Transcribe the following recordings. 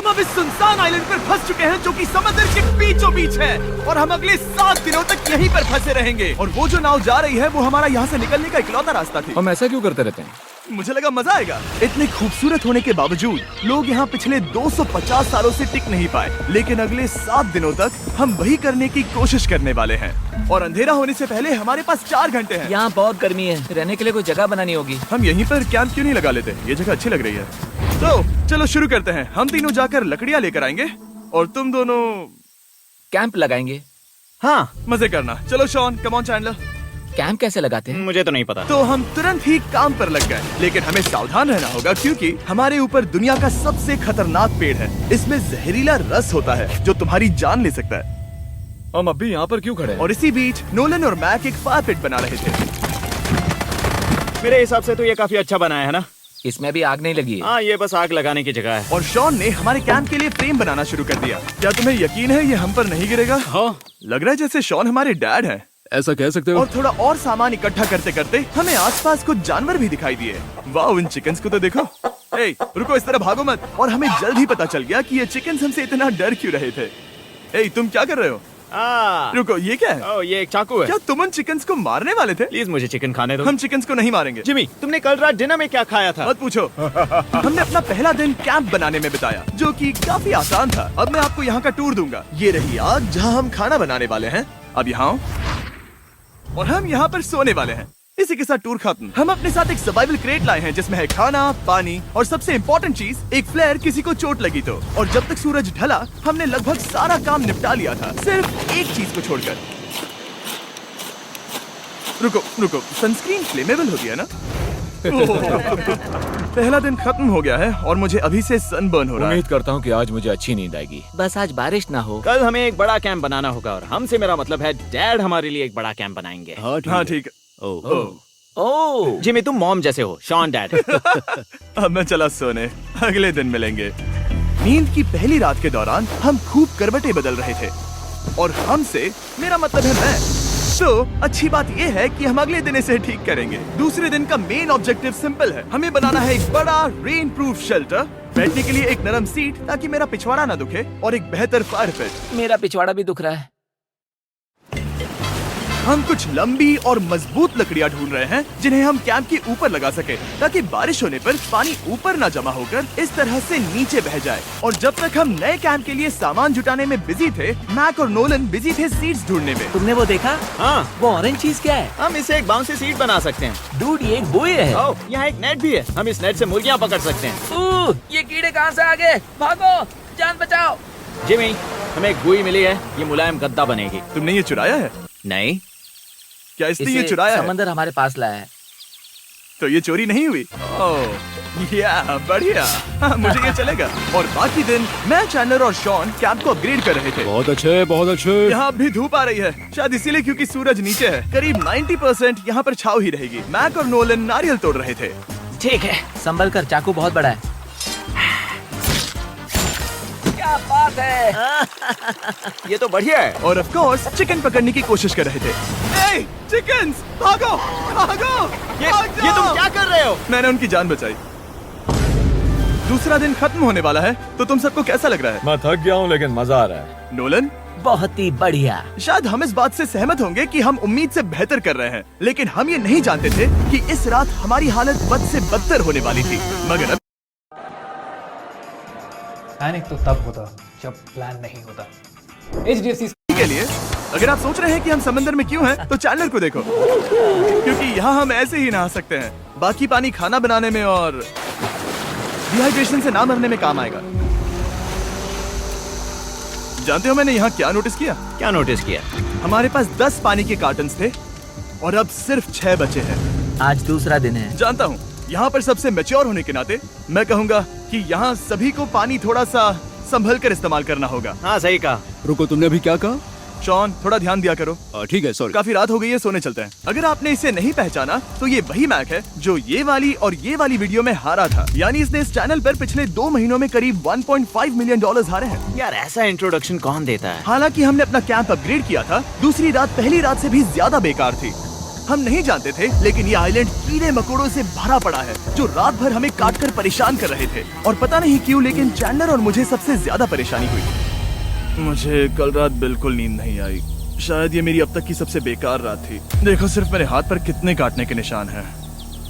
अब इस सुनसान आइलैंड पर फंस चुके हैं जो कि समंदर के बीचों बीच है और हम अगले 7 दिनों तक यहीं पर फंसे रहेंगे। और वो जो नाव जा रही है वो हमारा यहाँ से निकलने का इकलौता रास्ता थी। हम ऐसा क्यों करते रहते हैं? मुझे लगा मजा आएगा। इतने खूबसूरत होने के बावजूद लोग यहाँ पिछले 250 सालों से टिक नहीं पाए, लेकिन अगले 7 दिनों तक हम वही करने की कोशिश करने वाले हैं। और अंधेरा होने से पहले हमारे पास 4 घंटे हैं। यहाँ बहुत गर्मी है, रहने के लिए कोई जगह बनानी होगी। हम यहीं पर कैंप क्यों नहीं लगा लेते? ये जगह अच्छी लग रही है। तो चलो शुरू करते हैं। हम तीनों जाकर लकड़ियाँ लेकर आएंगे और तुम दोनों कैंप लगाएंगे। हाँ, मजे करना। चलो Shaun, come on Chandler. Camp कैसे लगाते हैं? मुझे तो नहीं पता। तो हम तुरंत ही काम पर लग गए, लेकिन हमें सावधान रहना होगा क्योंकि हमारे ऊपर दुनिया का सबसे खतरनाक पेड़ है। इसमें जहरीला रस होता है जो तुम्हारी जान ले सकता है। हम अभी यहाँ पर क्यों खड़े हैं? और इसी बीच नोलन और मैक एक फायर पिट बना रहे थे। मेरे हिसाब से तो ये काफी अच्छा बनाया है ना? इसमें भी आग नहीं लगी है। हाँ, ये बस आग लगाने की जगह है। और शॉन ने हमारे कैंप के लिए फ्रेम बनाना शुरू कर दिया। क्या तुम्हें यकीन है ये हम पर नहीं गिरेगा? हाँ, लग रहा है जैसे शॉन हमारे डैड हैं। ऐसा कह सकते हो? और थोड़ा और सामान इकट्ठा करते करते हमें आसपास कुछ जानवर भी दिखाई दिए। वाह, इन चिकन्स को तो देखो। ए, रुको, इस तरह भागो मत। और हमें जल्द ही पता चल गया कि ये चिकन्स हमसे इतना डर क्यों रहे थे। ए, तुम क्या कर रहे हो? रुको, ये क्या है? ये एक चाकू है। क्या तुम उन चिकन्स को मारने वाले थे? प्लीज मुझे चिकन खाने दो। हम चिकन्स को नहीं मारेंगे। जिमी, तुमने कल रात डिनर में क्या खाया था? मत पूछो। हमने अपना पहला दिन कैंप बनाने में बिताया, जो कि काफी आसान था। अब मैं आपको यहाँ का टूर दूंगा। ये रही आग जहाँ हम खाना बनाने वाले हैं। अब यहाँ और हम यहाँ पर सोने वाले हैं। इसी के साथ टूर खत्म। हम अपने साथ एक सर्वाइवल क्रेट लाए हैं जिसमें है खाना, पानी और सबसे इम्पोर्टेंट चीज एक फ्लेयर, किसी को चोट लगी तो। और जब तक सूरज ढला हमने लगभग सारा काम निपटा लिया था, सिर्फ एक चीज को छोड़कर। रुको, सनस्क्रीन फ्लेमेबल होती है ना? पहला दिन खत्म हो गया है और मुझे अभी से सनबर्न हो रहा है। उम्मीद करता हूँ कि आज मुझे अच्छी नींद आएगी। बस आज बारिश ना हो। कल हमें एक बड़ा कैंप बनाना होगा और हमसे मेरा मतलब है डैड हमारे लिए एक बड़ा कैंप बनाएंगे। हाँ ठीक है। ओह, जिमी, तुम मॉम जैसे हो, शॉन डैड। अब मैं चला सोने, अगले दिन मिलेंगे। नींद की पहली रात के दौरान हम खूब करवटें बदल रहे थे। और हमसे मेरा मतलब है मैं। तो अच्छी बात यह है कि हम अगले दिन इसे ठीक करेंगे। दूसरे दिन का मेन ऑब्जेक्टिव सिंपल है। हमें बनाना है एक बड़ा रेन प्रूफ शेल्टर, बैठने के लिए एक नरम सीट ताकि मेरा पिछवाड़ा ना दुखे, और एक बेहतर फायर पिट। मेरा पिछवाड़ा भी दुख रहा है। हम कुछ लंबी और मजबूत लकड़ियां ढूंढ रहे हैं जिन्हें हम कैंप के ऊपर लगा सके, ताकि बारिश होने पर पानी ऊपर ना जमा होकर इस तरह से नीचे बह जाए। और जब तक हम नए कैंप के लिए सामान जुटाने में बिजी थे, मैक और नोलन बिजी थे सीड्स ढूंढने में। तुमने वो देखा? हाँ, वो ऑरेंज चीज क्या है? हम इसे एक बाउंसी सीट बना सकते हैं। डूड, ये एक बुए है। यहाँ एक नेट भी है। हम इस नेट से मुर्गियाँ पकड़ सकते हैं। ये कीड़े कहाँ से आ गए? भागो, जान बचाओ। जिमी, हमें एक बुई मिली है। ये मुलायम गद्दा बनेगी। तुमने ये चुराया है? नहीं, क्या इसने ये चुराया है? समंदर हमारे पास लाया है। तो ये चोरी नहीं हुई? ओह, या बढ़िया। मुझे ये चलेगा। और बाकी दिन मैं, चैंडलर और शॉन कैंप को अपग्रेड कर रहे थे। बहुत अच्छे, बहुत अच्छे। यहाँ भी धूप आ रही है, शायद इसीलिए क्योंकि सूरज नीचे है। करीब 90% यहाँ पर छाव ही रहेगी। मैक और नोलन नारियल तोड़ रहे थे। ठीक है, संभल कर, चाकू बहुत बड़ा है। क्या बात है। ये तो बढ़िया है। और ऑफ कोर्स चिकन पकड़ने की कोशिश कर रहे थे। ए, चिकन्स, भागो, भागो, ये भाग तुम जाओ। क्या कर रहे हो? मैंने उनकी जान बचाई। दूसरा दिन खत्म होने वाला है, तो तुम सबको कैसा लग रहा है? मैं थक गया हूँ लेकिन मजा आ रहा है। नोलन, बहुत ही बढ़िया। शायद हम इस बात से सहमत होंगे कि हम उम्मीद से बेहतर कर रहे हैं, लेकिन हम ये नहीं जानते थे कि इस रात हमारी हालत बद से बदतर होने वाली थी। मगर अब पैनिक तो तब होता जब प्लान नहीं होता। HDFC के लिए अगर आप सोच रहे हैं कि हम समंदर में क्यों हैं, तो चैंडलर को देखो, क्योंकि यहाँ हम ऐसे ही नहा सकते हैं। बाकी पानी खाना बनाने में और डिहाइड्रेशन से ना मरने में काम आएगा। जानते हो मैंने यहाँ क्या नोटिस किया? क्या नोटिस किया? हमारे पास 10 पानी के कार्टन्स थे और अब सिर्फ 6 बचे हैं। आज दूसरा दिन है। जानता हूँ, यहाँ पर सबसे मैच्योर होने के नाते मैं कहूँगा कि यहाँ सभी को पानी थोड़ा सा संभल कर इस्तेमाल करना होगा। हाँ, सही कहा। रुको, तुमने अभी क्या कहा? शॉन, थोड़ा ध्यान दिया करो। ठीक है, सॉरी। काफी रात हो गई है, सोने चलते हैं। अगर आपने इसे नहीं पहचाना तो ये वही मैक है जो ये वाली और ये वाली वीडियो में हारा था। यानी इसने इस चैनल पर पिछले 2 महीनों में करीब $1.5 मिलियन हारे हैं। यार, ऐसा इंट्रोडक्शन कौन देता है? हालांकि हमने अपना कैंप अपग्रेड किया था, दूसरी रात पहली रात से भी ज्यादा बेकार थी। हम नहीं जानते थे, लेकिन ये आइलैंड कीड़े मकोड़ों से भरा पड़ा है जो रात भर हमें काट कर परेशान कर रहे थे। और पता नहीं क्यों, लेकिन चैंडलर और मुझे सबसे ज्यादा परेशानी हुई। मुझे कल रात बिल्कुल नींद नहीं आई। शायद ये मेरी अब तक की सबसे बेकार रात थी। देखो सिर्फ मेरे हाथ पर कितने काटने के निशान हैं।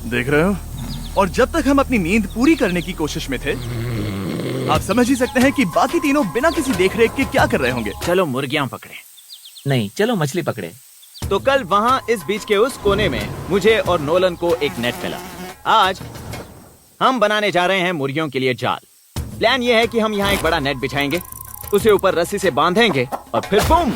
देख रहे हो? और जब तक हम अपनी नींद पूरी करने की कोशिश में थे, आप समझ ही सकते हैं कि बाकी तीनों बिना किसी देखरेख के क्या कर रहे होंगे। चलो मुर्गियां पकड़े। नहीं, चलो मछली पकड़े। तो कल वहाँ इस बीच के उस कोने में मुझे और नोलन को एक नेट मिला। आज हम बनाने जा रहे हैं मुर्गियों के लिए जाल। प्लान ये है कि हम यहाँ एक बड़ा नेट बिछाएंगे, उसे ऊपर रस्सी से बांधेंगे और फिर बूम,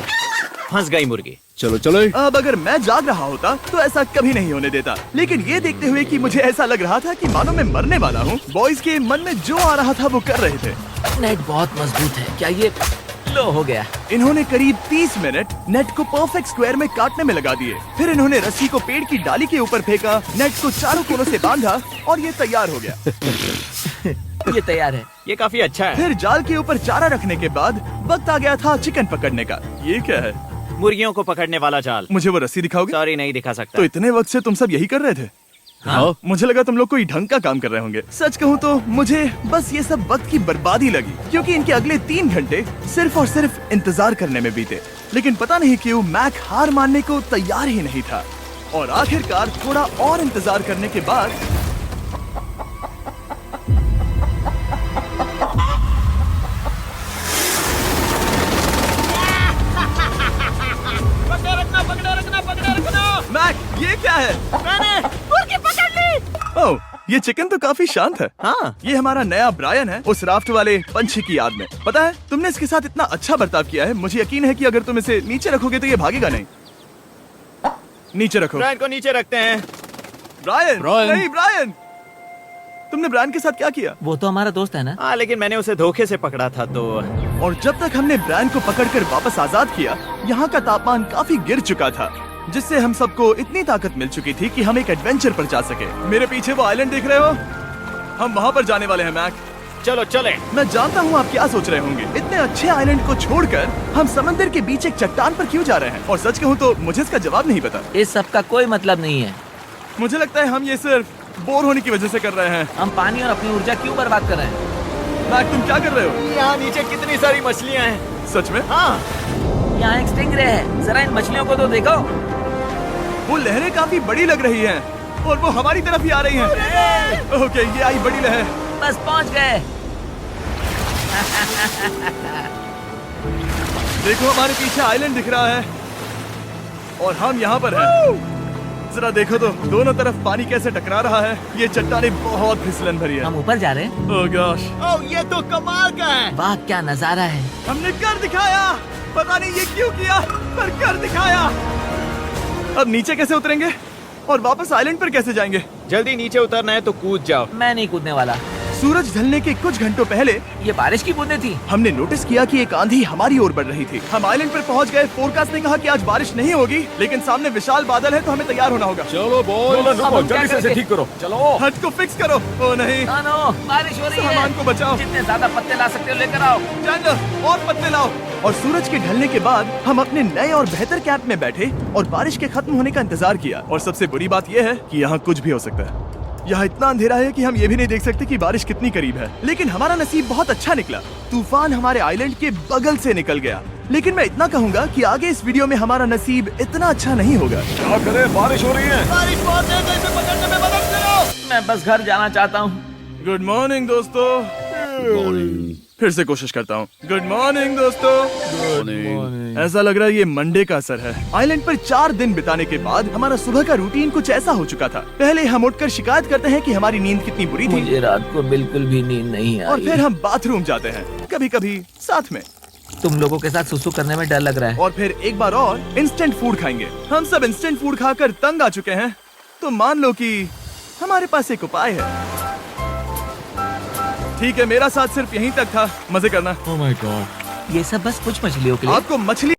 फंस गई मुर्गी। चलो चलो। अब अगर मैं जाग रहा होता तो ऐसा कभी नहीं होने देता, लेकिन ये देखते हुए कि मुझे ऐसा लग रहा था कि मानो मैं मरने वाला हूँ, बॉयज के मन में जो आ रहा था वो कर रहे थे। नेट बहुत मजबूत है। क्या ये लो हो गया? इन्होंने करीब 30 मिनट नेट को परफेक्ट स्क्वायर में काटने में लगा दिए। फिर इन्होंने रस्सी को पेड़ की डाली के ऊपर फेंका, नेट को चारों कोनों से बांधा और ये तैयार हो गया। ये तैयार है। ये काफी अच्छा है। फिर जाल के ऊपर चारा रखने के बाद वक्त आ गया था चिकन पकड़ने का। ये क्या है? मुर्गियों को पकड़ने वाला जाल। मुझे वो रस्सी दिखाओगे? सॉरी, नहीं दिखा सकता। तो इतने वक्त से तुम सब यही कर रहे थे? हाँ। मुझे लगा तुम लोग कोई ढंग का काम कर रहे होंगे। सच कहूँ तो मुझे बस ये सब वक्त की बर्बादी लगी, क्योंकि इनके अगले 3 घंटे सिर्फ और सिर्फ इंतजार करने में बीते। लेकिन पता नहीं क्यों मैक हार मानने को तैयार ही नहीं था। और आखिरकार थोड़ा और इंतजार करने के बाद मैक, ये क्या है? मैंने मुर्गी पकड़ ली। ओह, ये चिकन तो काफी शांत है। हाँ। ये हमारा नया ब्रायन है, उस राफ्ट वाले पंछी की याद में। पता है, तुमने इसके साथ इतना अच्छा बर्ताव किया है, मुझे यकीन है कि अगर तुम इसे नीचे रखोगे तो ये भागेगा नहीं। नीचे रखो। ब्रायन को नीचे रखते हैं। Brian, Brian. नहीं ब्रायन। तुमने ब्रायन के साथ क्या किया? वो तो हमारा दोस्त है ना। हाँ, लेकिन मैंने उसे धोखे से पकड़ा था तो। और जब तक हमने ब्रायन को पकड़कर वापस आजाद किया, यहाँ का तापमान काफी गिर चुका था, जिससे हम सबको इतनी ताकत मिल चुकी थी कि हम एक एडवेंचर पर जा सके। मेरे पीछे वो आइलैंड देख रहे हो? हम वहाँ पर जाने वाले हैं मैक। चलो चले। मैं जानता हूँ आप क्या सोच रहे होंगे, इतने अच्छे आइलैंड को छोड़कर हम समंदर के बीच एक चट्टान पर क्यों जा रहे हैं? और सच कहूँ तो मुझे इसका जवाब नहीं पता। इस सब का कोई मतलब नहीं है। मुझे लगता है हम ये सिर्फ बोर होने की वजह से कर रहे हैं। हम पानी और अपनी ऊर्जा क्यों बर्बाद कर रहे हैं? मैक, तुम क्या कर रहे हो? यहाँ नीचे कितनी सारी मछलियाँ हैं। सच में? हाँ। यहाँ एक स्टिंगरे है, जरा इन मछलियों को तो देखो। वो लहरें काफी बड़ी लग रही हैं और वो हमारी तरफ ही आ रही हैं। ओके, ये आई बड़ी लहर। बस पहुँच गए। देखो हमारे पीछे आइलैंड दिख रहा है और हम यहाँ पर हैं। जरा देखो तो दोनों तरफ पानी कैसे टकरा रहा है। ये चट्टानें बहुत फिसलन भरी है। हम ऊपर जा रहे हैं। ओह गॉश, ओह, ये तो कमाल का है। वाह, क्या नजारा है। हमने कर दिखाया। पता नहीं ये क्यों किया, पर कर दिखाया। अब नीचे कैसे उतरेंगे और वापस आइलैंड पर कैसे जाएंगे? जल्दी नीचे उतरना है तो कूद जाओ। मैं नहीं कूदने वाला। सूरज ढलने के कुछ घंटों पहले ये बारिश की बूंदें थी। हमने नोटिस किया कि एक आंधी हमारी ओर बढ़ रही थी। हम आइलैंड पर पहुंच गए। फोरकास्ट ने कहा कि आज बारिश नहीं होगी, लेकिन सामने विशाल बादल है तो हमें तैयार होना होगा। चलो बॉय, अब हम क्या जल्दी से इसे करेंगे? ठीक करो। चलो। हट को फिक्स करो। ओ नहीं, नो, बारिश हो रही है। सामान को बचाओ। जितने ज्यादा पत्ते ला सकते हो लेकर आओ। चैंडलर, और पत्ते लाओ। और सूरज के ढलने के बाद हम अपने नए और बेहतर कैंप में बैठे और बारिश के खत्म होने का इंतजार किया। और सबसे बुरी बात यह है कि यहाँ कुछ भी हो सकता है। यहाँ इतना अंधेरा है कि हम ये भी नहीं देख सकते कि बारिश कितनी करीब है। लेकिन हमारा नसीब बहुत अच्छा निकला। तूफान हमारे आइलैंड के बगल से निकल गया। लेकिन मैं इतना कहूँगा कि आगे इस वीडियो में हमारा नसीब इतना अच्छा नहीं होगा। क्या करें, बारिश हो रही है। बारिश बहुत तेज है, इसे पकड़ने में मदद करो। मैं बस घर जाना चाहता हूँ। गुड मॉर्निंग दोस्तों। फिर से कोशिश करता हूँ। गुड मॉर्निंग दोस्तों। ऐसा लग रहा है ये मंडे का असर है। आइलैंड पर 4 दिन बिताने के बाद हमारा सुबह का रूटीन कुछ ऐसा हो चुका था। पहले हम उठकर शिकायत करते हैं कि हमारी नींद कितनी बुरी थी, मुझे रात को बिल्कुल भी नींद नहीं और आई। फिर हम बाथरूम जाते हैं, कभी कभी साथ में। तुम लोगों के साथ सुसु करने में डर लग रहा है। और फिर एक बार और इंस्टेंट फूड खाएंगे। हम सब इंस्टेंट फूड खाकर तंग आ चुके हैं, तो मान लो कि हमारे पास एक उपाय है। ठीक है, मेरा साथ सिर्फ यहीं तक था। मजे करना। Oh my God. ये सब बस कुछ मछलियों के लिए। आपको मछली